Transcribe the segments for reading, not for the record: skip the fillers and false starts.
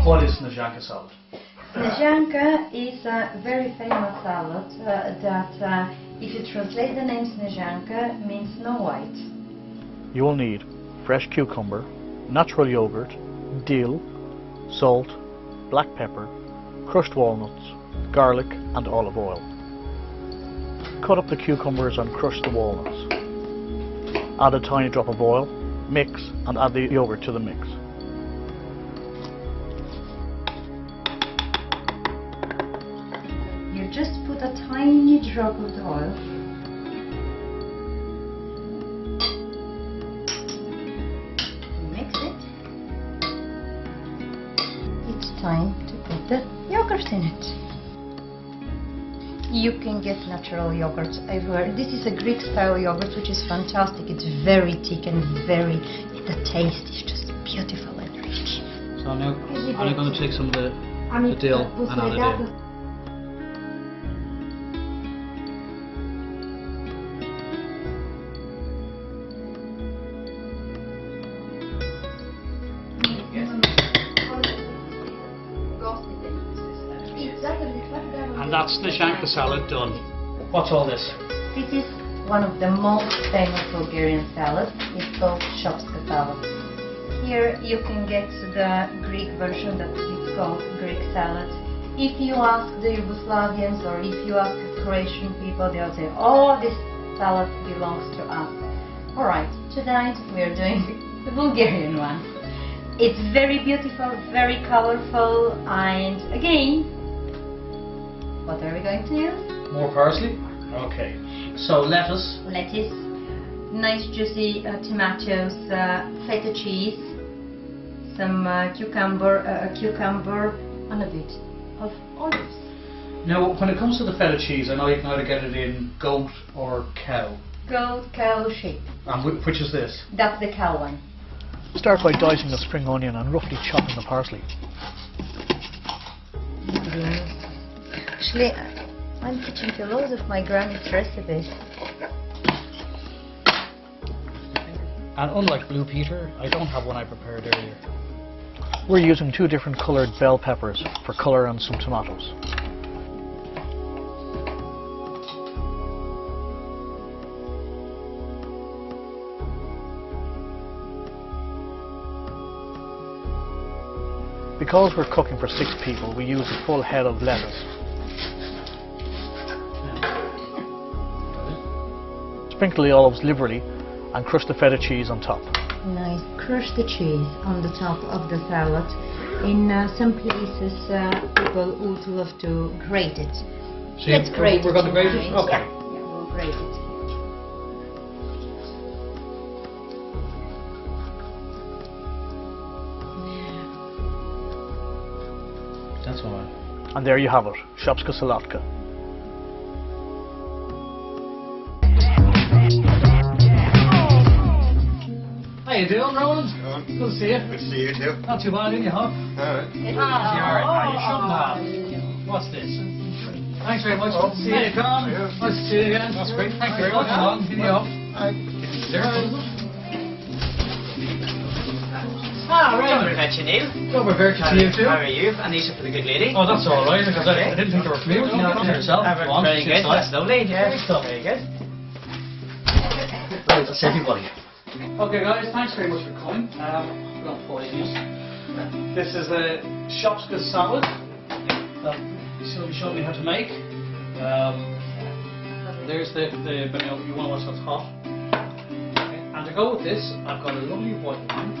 What is Snežanka salad? Snežanka is a very famous salad that, if you translate the name Snežanka, means Snow White. You will need fresh cucumber, natural yogurt, dill, salt, black pepper, crushed walnuts, garlic and olive oil. Cut up the cucumbers and crush the walnuts. Add a tiny drop of oil, mix and add the yogurt to the mix. You just put a tiny drop of the oil. Mix it. It's time to put the yogurt in it. You can get natural yogurt everywhere. This is a Greek style yogurt which is fantastic. It's very thick and the taste is just beautiful and rich. So now I'm going to take some of the dill and add it in. And that's the Snežanka salad done. What's all this? This is one of the most famous Bulgarian salads. It's called shopska salad. Here you can get the Greek version that it's called Greek salad. If you ask the Yugoslavians or if you ask Croatian people, they'll say, oh, this salad belongs to us. Alright, tonight we're doing the Bulgarian one. It's very beautiful, very colorful, and again, what are we going to use? More parsley? Okay. So lettuce. Lettuce, nice juicy tomatoes, feta cheese, some cucumber, and a bit of olives. Now, when it comes to the feta cheese, I know you can either get it in goat or cow. Goat, cow, sheep. And which is this? That's the cow one. Start by dicing the spring onion and roughly chopping the parsley. Actually, I'm teaching you loads of my granny's recipes. And unlike Blue Peter, I don't have one I prepared earlier. We're using 2 different coloured bell peppers for colour and some tomatoes. Because we're cooking for 6 people, we use a full head of lettuce. Sprinkle the olives liberally and crush the feta cheese on top. Nice. Crush the cheese on the top of the salad. In some places, people would love to grate it. So Let's grate it. We're going to grate it? Okay. Yeah, we'll grate it. That's all right. And there you have it, shopska saladka. How you doing, Roland? Good to see you. Good to see you too. Not too bad, you huh? Alright. You shouldn't have. What's this? Thanks very much. Good to see you, Con. Nice to see you again. That's great. Thank you very much. Come on, here you go. Ah, right. Over to Neil. Over here to you too. How are you? And these are for the good lady. Oh, that's all right, because I didn't think they were for me. No, Come yourself. very good. That's lovely. Yeah. Great stuff. Very good. Right, that's everybody. Okay, guys, thanks very much for coming. We're going to pour these. This is a shopska salad that Sylvie showed me how to make. There's the you want to watch that's hot. And to go with this, I've got a lovely white wine.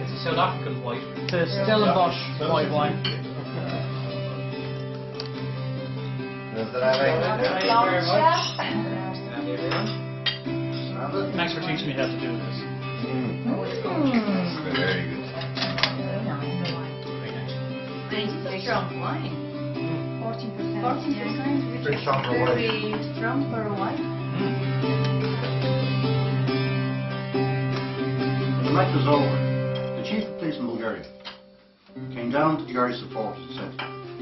It's a South African white. It's a Stellenbosch white wine. Thank you very much. And everyone. Thanks for teaching me how to do this. Very good. Very strong wine. 14%. 14%, which Very is strong for a wine. very strong for a wine. When the night was over, the chief of police in Bulgaria came down to the Irish support and said,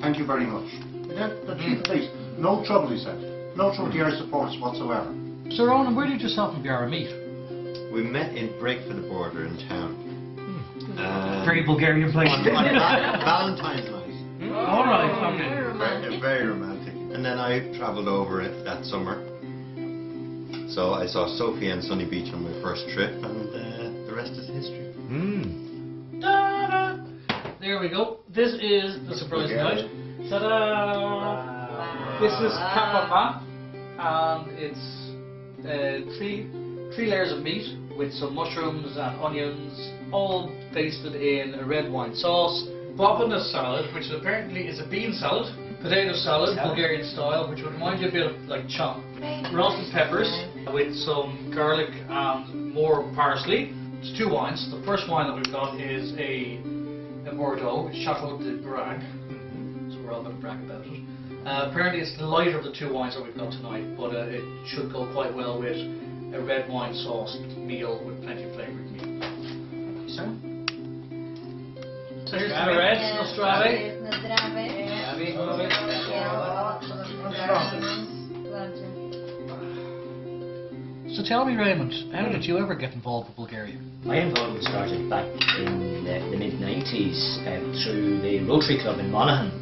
"Thank you very much." The chief of police, no trouble, he said. No trouble with the Irish supporters whatsoever. So Ronan, where did yourself and Biara meet? We met in Break for the Border in town. very Bulgarian place. Valentine's night. All right, okay. Very romantic. And then I travelled over it that summer. So I saw Sophie and Sunny Beach on my first trip, and the rest is history. Ta-da! There we go. This is the surprise tonight. Ta-da! This is kapapa, and it's three layers of meat with some mushrooms and onions, all basted in a red wine sauce. Bobina salad, which apparently is a bean salad. Potato salad, Bulgarian style, which would remind you a bit of like chop. Roasted peppers with some garlic and more parsley. It's 2 wines. The first wine that we've got is a Bordeaux, Chateau de Brague. So we're all going to brag about it. Apparently it's the lighter of the 2 wines that we've got tonight, but it should go quite well with a red wine sauce meal with plenty of flavoured meat. Sir? So here's to the reds, Nostrave. So tell me, Raymond, how did you ever get involved with Bulgaria? My involvement started back in the mid-90s through the Rotary Club in Monaghan,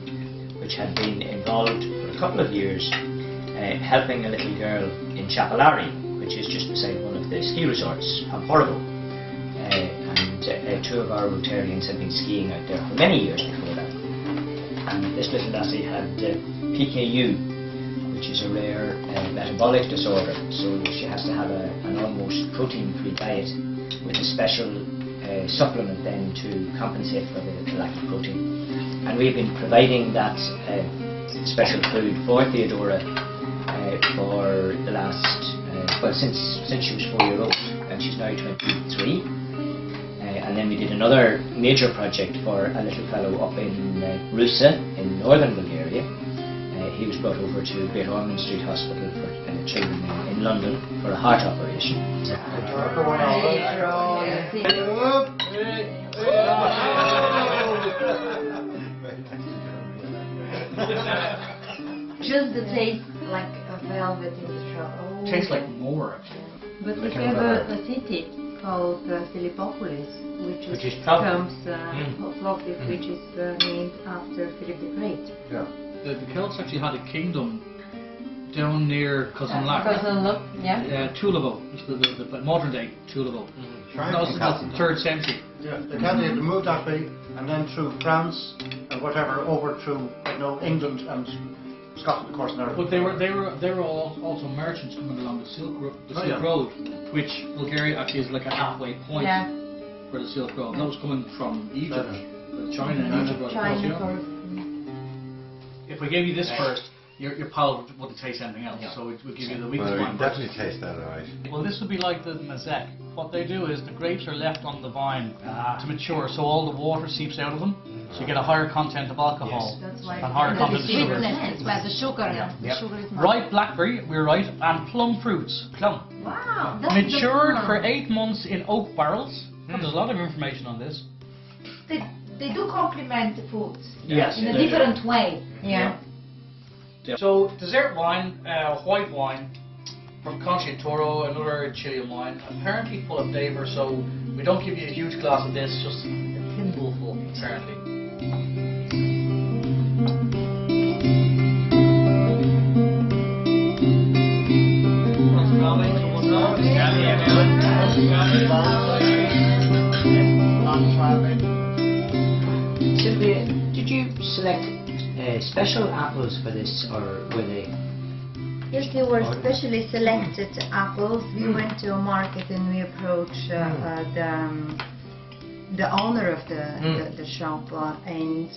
which had been involved for a couple of years helping a little girl in Chapelari, which is just beside one of the ski resorts, Pamporvo. And 2 of our Rotarians had been skiing out there for many years before that. And this little lassie had PKU, which is a rare metabolic disorder, so she has to have an almost protein-free diet with a special supplement then to compensate for the lack of protein. And we've been providing that special food for Theodora for the last, since she was 4 years old, and she's now 23. And then we did another major project for a little fellow up in Rusa in northern Bulgaria. He was brought over to Great Ormond Street Hospital for children in London for a heart operation. Just the taste like a velvet in the throat. Tastes like more, actually. But we have a city called Philippopolis, which is comes Plovdiv, which is named after Philip the Great. Yeah. The Celts actually had a kingdom down near Kazanlak. Yeah. Tulovo, the modern day Tulovo. That was in the 3rd century. Yeah, they had to move that way, and then through France and whatever over to England and Scotland, of course. And But they were also merchants coming along the Silk Road, which Bulgaria actually is like a halfway point for the Silk Road. That was coming from Egypt, China and Egypt. If we gave you this first, your palate wouldn't taste anything else, so we'd give you the weakest Well, one you first. definitely taste that, alright. Well, this would be like the Mazek. What they do is the grapes are left on the vine to mature, so all the water seeps out of them, so you get a higher content of alcohol That's why and higher content of sugar. That's why the sugar. The sugar is not. Ripe blackberry, we're right, and plum fruits. Plum. Wow. That's Matured the for plum. 8 months in oak barrels. And there's a lot of information on this. They do complement the foods Yes. in a different way. Yeah. So, dessert wine, white wine from Concha Toro, another Chilean wine, apparently full of flavour, so we don't give you a huge glass of this, just a thimble full, apparently. Sylvia, did you select special apples for this, or were they? Yes, they were specially selected apples. We went to a market and we approached the owner of the shop, and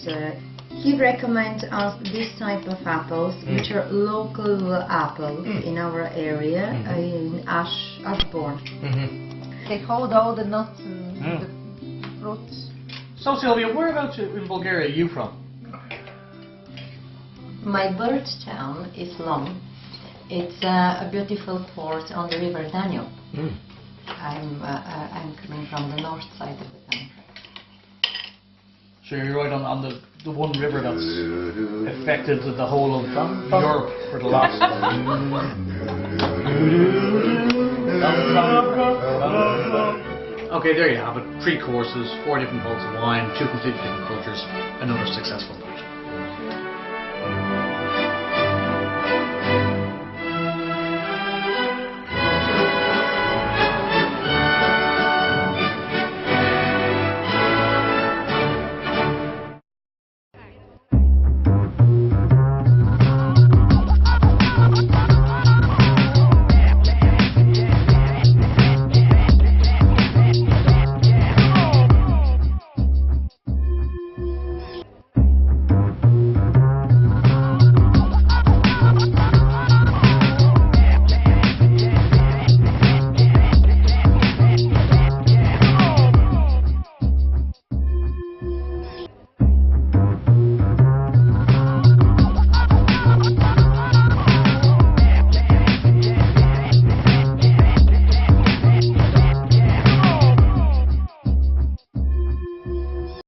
he recommends us this type of apples, which are local apples in our area, in Ashbourne. They hold all the nuts and the fruits. So, Sylvia, whereabouts in Bulgaria are you from? My birth town is Lom. It's a beautiful port on the river Danube. I'm coming from the north side of the country. So you're right on the one river that's affected the whole of Europe for the last. okay, there you have it. 3 courses, 4 different bottles of wine, 2 completely different cultures. Another successful night.